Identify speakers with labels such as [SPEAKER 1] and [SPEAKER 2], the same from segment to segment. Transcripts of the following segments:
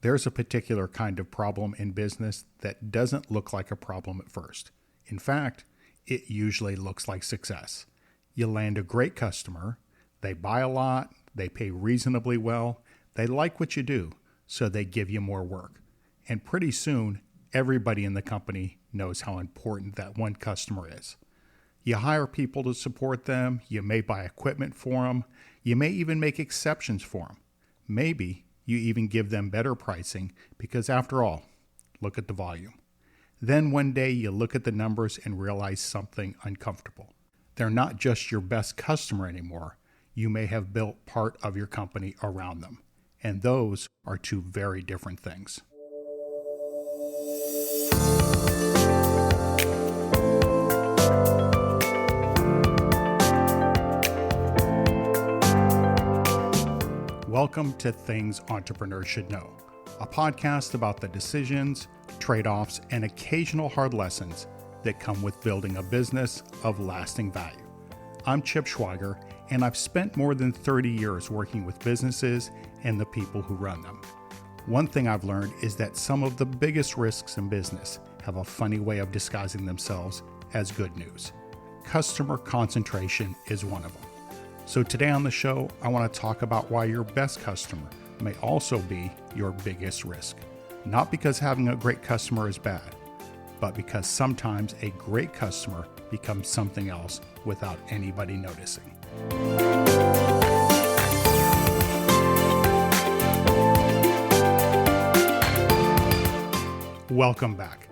[SPEAKER 1] There's a particular kind of problem in business that doesn't look like a problem at first. In fact, it usually looks like success. You land a great customer, they buy a lot, they pay reasonably well, they like what you do, so they give you more work. And pretty soon, everybody in the company knows how important that one customer is. You hire people to support them, you may buy equipment for them, you may even make exceptions for them. Maybe you even give them better pricing because after all, look at the volume. Then one day you look at the numbers and realize something uncomfortable. They're not just your best customer anymore. You may have built part of your company around them. And those are two very different things. Welcome to Things Entrepreneurs Should Know, a podcast about the decisions, trade-offs, and occasional hard lessons that come with building a business of lasting value. I'm Chip Schweiger, and I've spent more than 30 years working with businesses and the people who run them. One thing I've learned is that some of the biggest risks in business have a funny way of disguising themselves as good news. Customer concentration is one of them. So today on the show, I want to talk about why your best customer may also be your biggest risk. Not because having a great customer is bad, but because sometimes a great customer becomes something else without anybody noticing. Welcome back.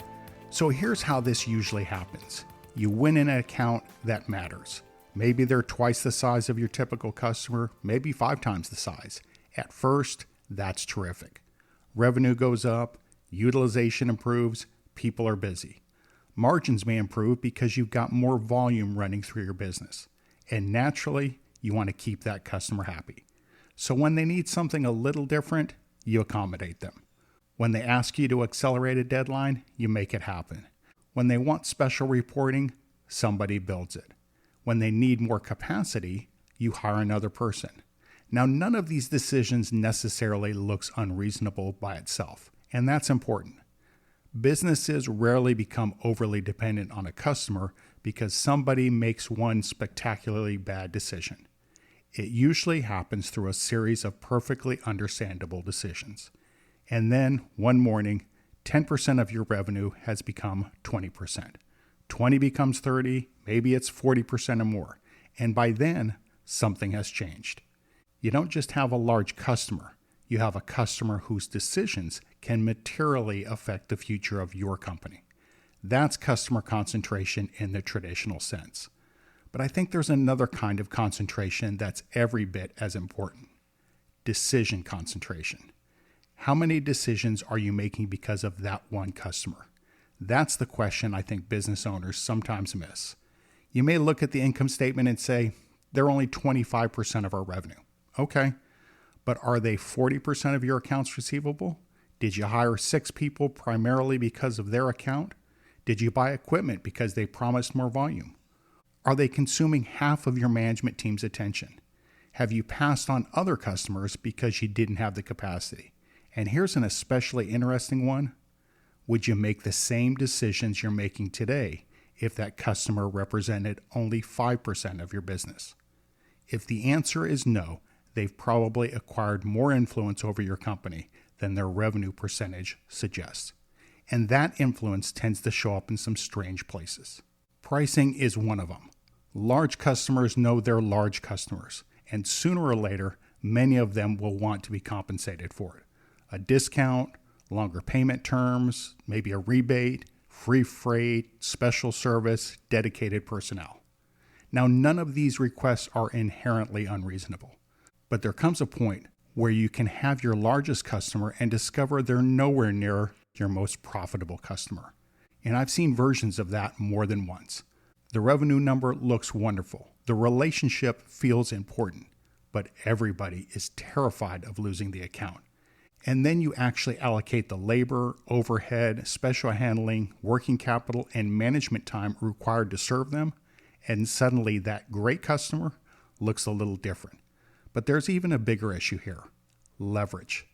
[SPEAKER 1] So here's how this usually happens. You win an account that matters. Maybe they're twice the size of your typical customer, maybe 5 times the size. At first, that's terrific. Revenue goes up, utilization improves, people are busy. Margins may improve because you've got more volume running through your business. And naturally, you want to keep that customer happy. So when they need something a little different, you accommodate them. When they ask you to accelerate a deadline, you make it happen. When they want special reporting, somebody builds it. When they need more capacity, you hire another person. Now, none of these decisions necessarily looks unreasonable by itself, and that's important. Businesses rarely become overly dependent on a customer because somebody makes one spectacularly bad decision. It usually happens through a series of perfectly understandable decisions. And then, one morning, 10% of your revenue has become 20%. 20 becomes 30, maybe it's 40% or more. And by then, something has changed. You don't just have a large customer, you have a customer whose decisions can materially affect the future of your company. That's customer concentration in the traditional sense. But I think there's another kind of concentration that's every bit as important. Decision concentration. How many decisions are you making because of that one customer? That's the question I think business owners sometimes miss. You may look at the income statement and say, they're only 25% of our revenue. Okay, but are they 40% of your accounts receivable? Did you hire 6 people primarily because of their account? Did you buy equipment because they promised more volume? Are they consuming half of your management team's attention? Have you passed on other customers because you didn't have the capacity? And here's an especially interesting one. Would you make the same decisions you're making today if that customer represented only 5% of your business? If the answer is no, they've probably acquired more influence over your company than their revenue percentage suggests. And that influence tends to show up in some strange places. Pricing is one of them. Large customers know they're large customers, and sooner or later, many of them will want to be compensated for it. A discount, longer payment terms, maybe a rebate, free freight, special service, dedicated personnel. Now, none of these requests are inherently unreasonable, but there comes a point where you can have your largest customer and discover they're nowhere near your most profitable customer. And I've seen versions of that more than once. The revenue number looks wonderful. The relationship feels important, but everybody is terrified of losing the account. And then you actually allocate the labor, overhead, special handling, working capital, and management time required to serve them, and suddenly that great customer looks a little different. But there's even a bigger issue here: leverage.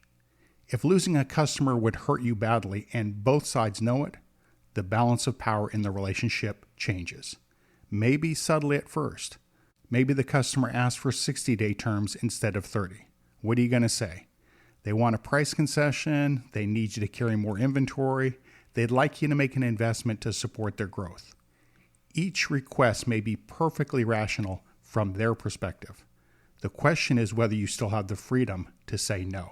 [SPEAKER 1] If losing a customer would hurt you badly and both sides know it, the balance of power in the relationship changes. Maybe subtly at first. Maybe the customer asks for 60-day terms instead of 30. What are you going to say? They want a price concession. They need you to carry more inventory. They'd like you to make an investment to support their growth. Each request may be perfectly rational from their perspective. The question is whether you still have the freedom to say no.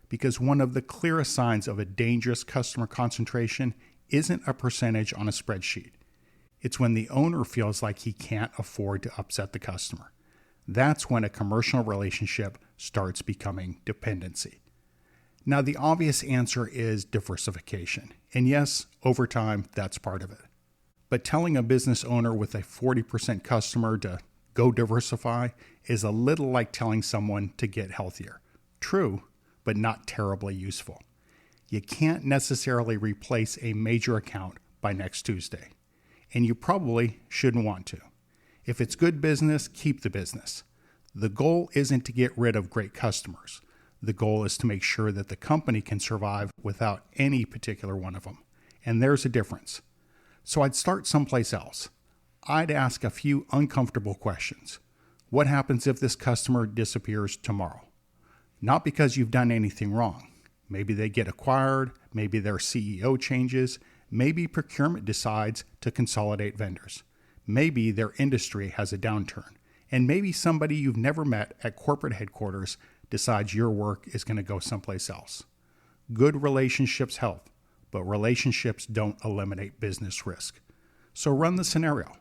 [SPEAKER 1] Because one of the clearest signs of a dangerous customer concentration isn't a percentage on a spreadsheet. It's when the owner feels like he can't afford to upset the customer. That's when a commercial relationship starts becoming dependency. Now, the obvious answer is diversification. And yes, over time, that's part of it. But telling a business owner with a 40% customer to go diversify is a little like telling someone to get healthier. True, but not terribly useful. You can't necessarily replace a major account by next Tuesday, and you probably shouldn't want to. If it's good business, keep the business. The goal isn't to get rid of great customers. The goal is to make sure that the company can survive without any particular one of them, and there's a difference. So I'd start someplace else. I'd ask a few uncomfortable questions. What happens if this customer disappears tomorrow? Not because you've done anything wrong. Maybe they get acquired, maybe their CEO changes, maybe procurement decides to consolidate vendors. Maybe their industry has a downturn, and maybe somebody you've never met at corporate headquarters decides your work is going to go someplace else. Good relationships help, but relationships don't eliminate business risk. So run the scenario.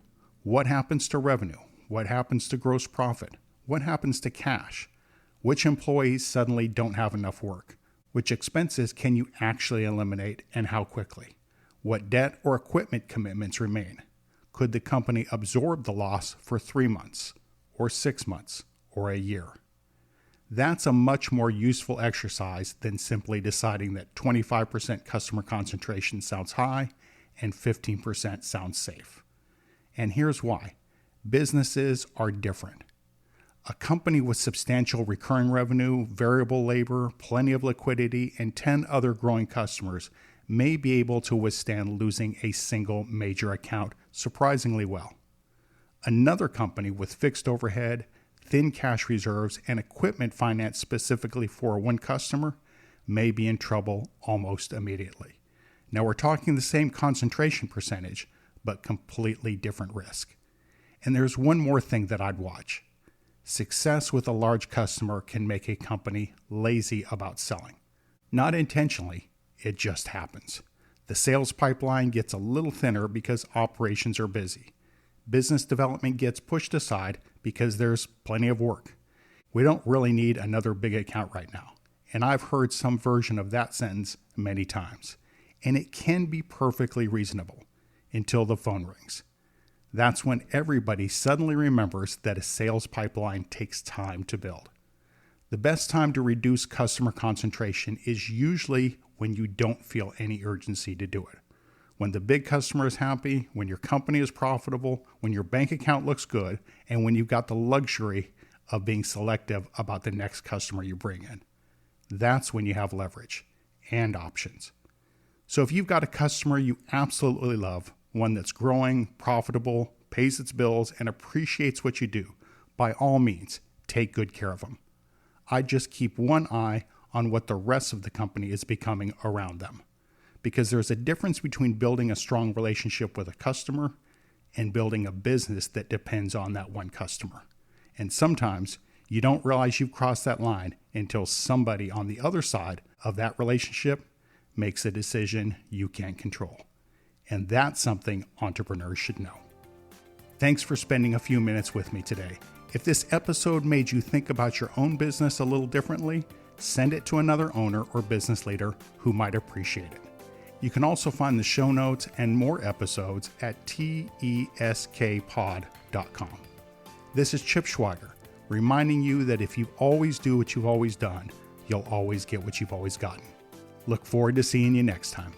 [SPEAKER 1] What happens to revenue? What happens to gross profit? What happens to cash? Which employees suddenly don't have enough work? Which expenses can you actually eliminate and how quickly? What debt or equipment commitments remain? Could the company absorb the loss for 3 months, or 6 months, or a year? That's a much more useful exercise than simply deciding that 25% customer concentration sounds high and 15% sounds safe. And here's why. Businesses are different. A company with substantial recurring revenue, variable labor, plenty of liquidity, and 10 other growing customers may be able to withstand losing a single major account surprisingly well. Another company with fixed overhead, thin cash reserves, and equipment financed specifically for one customer may be in trouble almost immediately. Now we're talking the same concentration percentage, but completely different risk. And there's one more thing that I'd watch. Success with a large customer can make a company lazy about selling. Not intentionally, it just happens. The sales pipeline gets a little thinner because operations are busy. Business development gets pushed aside because there's plenty of work. We don't really need another big account right now. And I've heard some version of that sentence many times. And it can be perfectly reasonable until the phone rings. That's when everybody suddenly remembers that a sales pipeline takes time to build. The best time to reduce customer concentration is usually when you don't feel any urgency to do it. When the big customer is happy, when your company is profitable, when your bank account looks good, and when you've got the luxury of being selective about the next customer you bring in. That's when you have leverage and options. So if you've got a customer you absolutely love, one that's growing, profitable, pays its bills, and appreciates what you do, by all means, take good care of them. I just keep one eye on what the rest of the company is becoming around them. Because there's a difference between building a strong relationship with a customer and building a business that depends on that one customer. And sometimes you don't realize you've crossed that line until somebody on the other side of that relationship makes a decision you can't control. And that's something entrepreneurs should know. Thanks for spending a few minutes with me today. If this episode made you think about your own business a little differently, send it to another owner or business leader who might appreciate it. You can also find the show notes and more episodes at teskpod.com. This is Chip Schweiger, reminding you that if you always do what you've always done, you'll always get what you've always gotten. Look forward to seeing you next time.